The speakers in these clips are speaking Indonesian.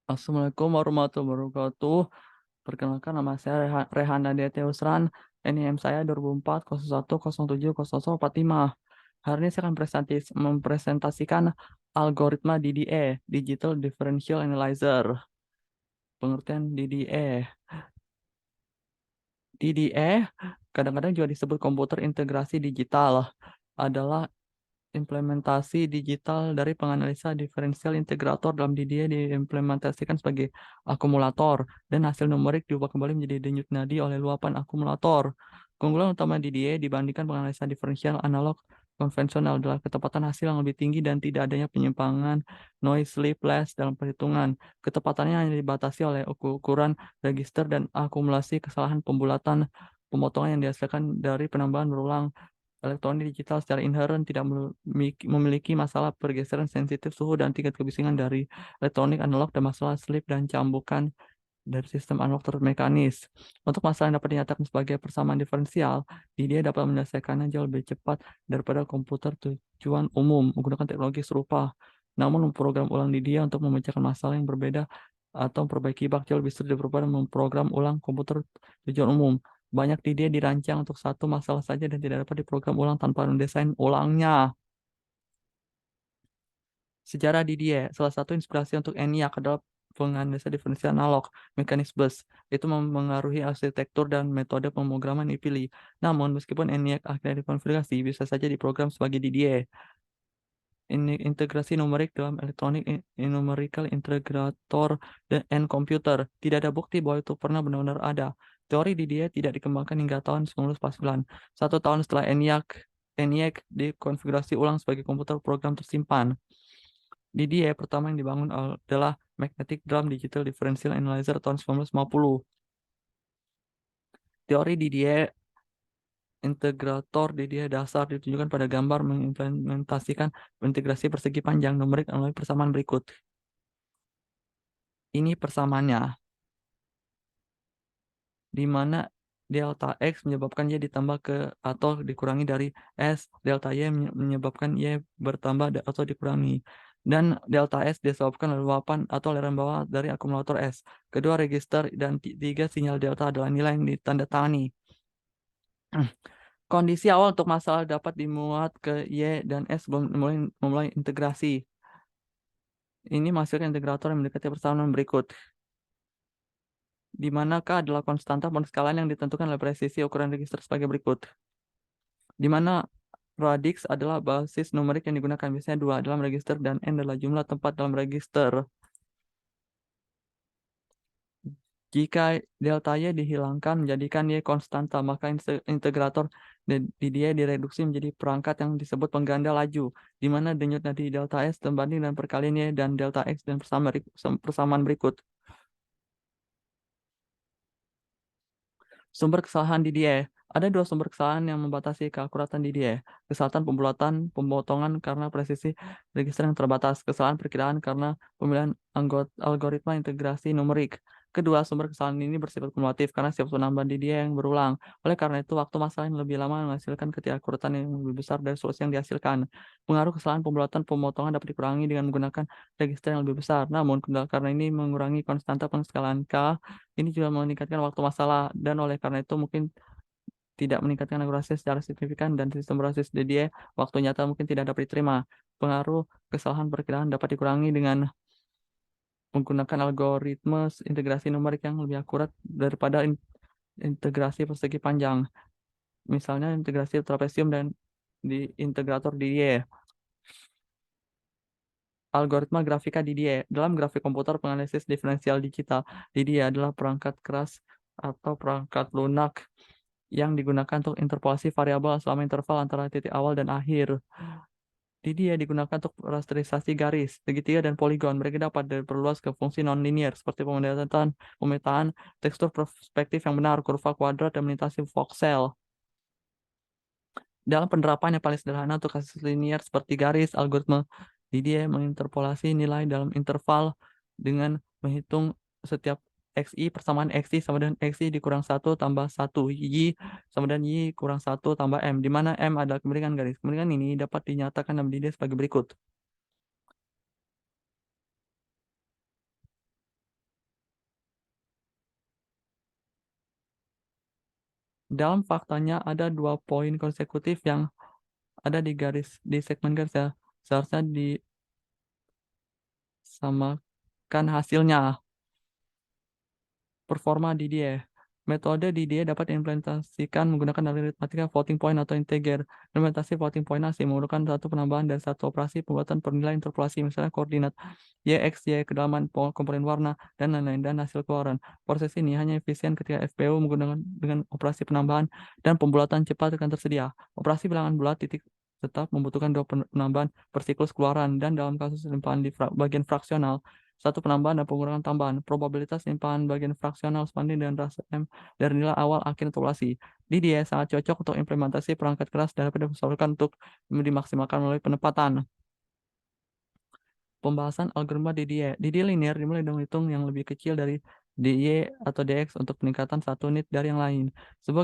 Assalamualaikum warahmatullahi wabarakatuh. Perkenalkan nama saya Rehan Aditya Usran. NIM saya 2004 01 07 0045. Hari ini saya akan mempresentasikan algoritma DDA, Digital Differential Analyzer. Pengertian DDA. DDA kadang-kadang juga disebut komputer integrasi digital, adalah implementasi digital dari penganalisa diferensial integrator. Dalam DDA diimplementasikan sebagai akumulator dan hasil numerik diubah kembali menjadi denyut nadi oleh luapan akumulator. Keunggulan utama DDA dibandingkan penganalisa diferensial analog konvensional adalah ketepatan hasil yang lebih tinggi dan tidak adanya penyimpangan noise sleepless dalam perhitungan. Ketepatannya hanya dibatasi oleh ukuran register dan akumulasi kesalahan pembulatan pemotongan yang dihasilkan dari penambahan berulang. Elektronik digital secara inheren tidak memiliki masalah pergeseran sensitif suhu dan tingkat kebisingan dari elektronik analog dan masalah slip dan cambukan dari sistem analog termekanis. Untuk masalah yang dapat dinyatakan sebagai persamaan diferensial, dia dapat menyelesaikannya jauh lebih cepat daripada komputer tujuan umum menggunakan teknologi serupa. Namun, memprogram ulang di dia untuk memecahkan masalah yang berbeda atau memperbaiki bug jauh lebih sulit daripada memprogram ulang komputer tujuan umum. Banyak ide dirancang untuk satu masalah saja dan tidak dapat diprogram ulang tanpa mendesain ulangnya. Sejarah DDA, salah satu inspirasi untuk ENIAC adalah penganalisan diferensial analog, mekanis bus. Itu mempengaruhi arsitektur dan metode pemrograman yang dipilih. Namun, meskipun ENIAC akhirnya dikonfigurasi, bisa saja diprogram sebagai DDA. Ini integrasi numerik dalam elektronik numerical integrator dan komputer. Tidak ada bukti bahwa itu pernah benar-benar ada. Teori DDA tidak dikembangkan hingga tahun 1949. 1 tahun setelah ENIAC dikonfigurasi ulang sebagai komputer program tersimpan. DDA pertama yang dibangun adalah Magnetic Drum Digital Differential Analyzer tahun 1950. Teori DDA integrator DDA dasar ditunjukkan pada gambar mengimplementasikan integrasi persegi panjang numerik melalui persamaan berikut. Ini persamaannya, di mana delta X menyebabkan Y ditambah ke atau dikurangi dari S, delta Y menyebabkan Y bertambah atau dikurangi, dan delta S disebabkan oleh luapan atau aliran bawah dari akumulator S. Kedua register dan tiga sinyal delta adalah nilai yang ditandatangani. Kondisi awal untuk masalah dapat dimuat ke Y dan S sebelum memulai integrasi. Ini menghasilkan integrator yang mendekati persamaan berikut. Di mana K adalah konstanta penskalaan yang ditentukan oleh presisi ukuran register sebagai berikut. Di mana radix adalah basis numerik yang digunakan, biasanya 2 dalam register dan N adalah jumlah tempat dalam register. Jika delta Y dihilangkan menjadikan Y konstanta, maka integrator di dia direduksi menjadi perangkat yang disebut pengganda laju, di mana denyut nadi delta S terbanding dengan perkalian Y dan delta X dan persamaan berikut. Sumber kesalahan di dia. Ada 2 sumber kesalahan yang membatasi keakuratan di dia. Kesalahan pembulatan, pemotongan karena presisi register yang terbatas. Kesalahan perkiraan karena pemilihan algoritma integrasi numerik. Kedua, sumber kesalahan ini bersifat kumulatif karena setiap penambahan di dia yang berulang. Oleh karena itu, waktu masalah yang lebih lama menghasilkan ketidakakuratan yang lebih besar dari solusi yang dihasilkan. Pengaruh kesalahan pembulatan pemotongan dapat dikurangi dengan menggunakan register yang lebih besar. Namun, karena ini mengurangi konstanta penskalaan K, ini juga meningkatkan waktu masalah, dan oleh karena itu mungkin tidak meningkatkan akurasi secara signifikan, dan sistem berbasis DDA waktu nyata mungkin tidak dapat diterima. Pengaruh kesalahan perkiraan dapat dikurangi dengan menggunakan algoritma integrasi numerik yang lebih akurat daripada integrasi persegi panjang. Misalnya integrasi trapesium dan di integrator DDA. Algoritma grafika DDA. Dalam grafik komputer penganalisis diferensial digital, DDA adalah perangkat keras atau perangkat lunak yang digunakan untuk interpolasi variabel selama interval antara titik awal dan akhir. DDA digunakan untuk rasterisasi garis, segitiga, dan poligon. Mereka dapat diperluas ke fungsi nonlinear seperti pemetaan tekstur perspektif yang benar, kurva kuadrat, dan melintasi voxel. Dalam penerapan yang paling sederhana untuk kasus linear seperti garis, algoritma DDA menginterpolasi nilai dalam interval dengan menghitung setiap XI persamaan XI sama dengan XI dikurang 1 tambah 1, Y sama dengan Y kurang 1 tambah M, di mana M adalah kemiringan garis. Kemiringan ini dapat dinyatakan dalam DDA sebagai berikut. Dalam faktanya ada 2 poin konsekutif yang ada di segmen garis ya. Seharusnya disamakan hasilnya. Performa DDA. Metode DDA dapat diimplementasikan menggunakan aritmatika floating point atau integer. Implementasi floating point asing memerlukan satu penambahan dari satu operasi pembuatan pernilai interpolasi, misalnya koordinat Y, X, Y, kedalaman komponen warna, dan lain-lain, dan hasil keluaran. Proses ini hanya efisien ketika FPU menggunakan dengan operasi penambahan dan pembulatan cepat akan tersedia. Operasi bilangan bulat titik tetap membutuhkan dua penambahan per siklus keluaran, dan dalam kasus limpahan di bagian fraksional, satu penambahan dan pengurangan tambahan. Probabilitas limpahan bagian fraksional sebanding dengan rasa M dari nilai awal akhir interpolasi. Dia sangat cocok untuk implementasi perangkat keras daripada diusahakan untuk dimaksimalkan melalui penempatan. Pembahasan algoritma DDA. DDA linear dimulai dengan hitung yang lebih kecil dari DY atau DX untuk peningkatan satu unit dari yang lain. Sebuah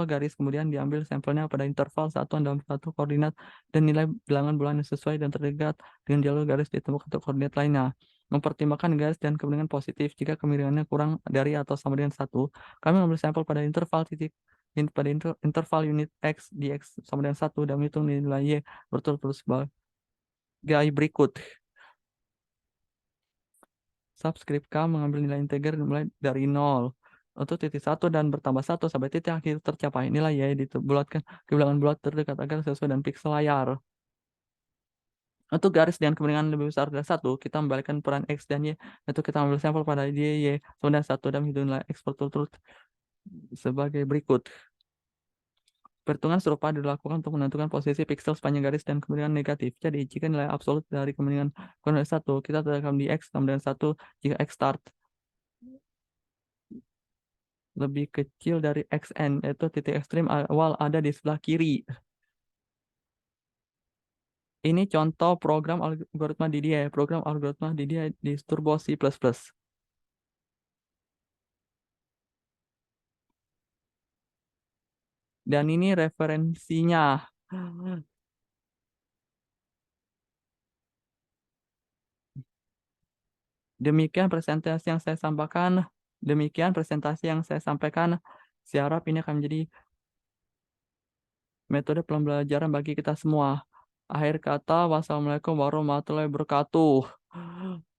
garis kemudian diambil sampelnya pada interval satuan dalam satu koordinat dan nilai bilangan bulan yang sesuai dan terdekat dengan jalur garis ditemukan untuk koordinat lainnya. Mempertimbangkan garis dan kemiringan positif jika kemiringannya kurang dari atau sama dengan 1. Kami mengambil sampel pada interval titik pada interval unit X di X sama dengan 1 dan menghitung nilai Y berturut-turut sebagai berikut. Subscript K mengambil nilai integer mulai dari 0 untuk titik 1 dan bertambah 1 sampai titik akhir tercapai. Nilai Y dibulatkan ke bilangan bulat terdekat agar sesuai dengan piksel layar. Untuk garis dengan kemiringan lebih besar dari 1, kita membalikkan peran X dan Y. Itu kita ambil sampel pada Y sama dengan 1 dan hitung nilai X berturut-turut sebagai berikut. Perhitungan serupa dilakukan untuk menentukan posisi piksel sepanjang garis dan kemiringan negatif. Jadi, jika nilai absolut dari kemiringan kurang dari 1, kita tetapkan di X sama dengan 1 jika X start lebih kecil dari XN, yaitu titik ekstrim awal ada di sebelah kiri. Ini contoh program algoritma DDA. Program algoritma DDA di Turbo C++. Dan ini referensinya. Demikian presentasi yang saya sampaikan. Demikian presentasi yang saya sampaikan. Saya harap ini akan menjadi metode pembelajaran bagi kita semua. Akhir kata, wassalamualaikum warahmatullahi wabarakatuh.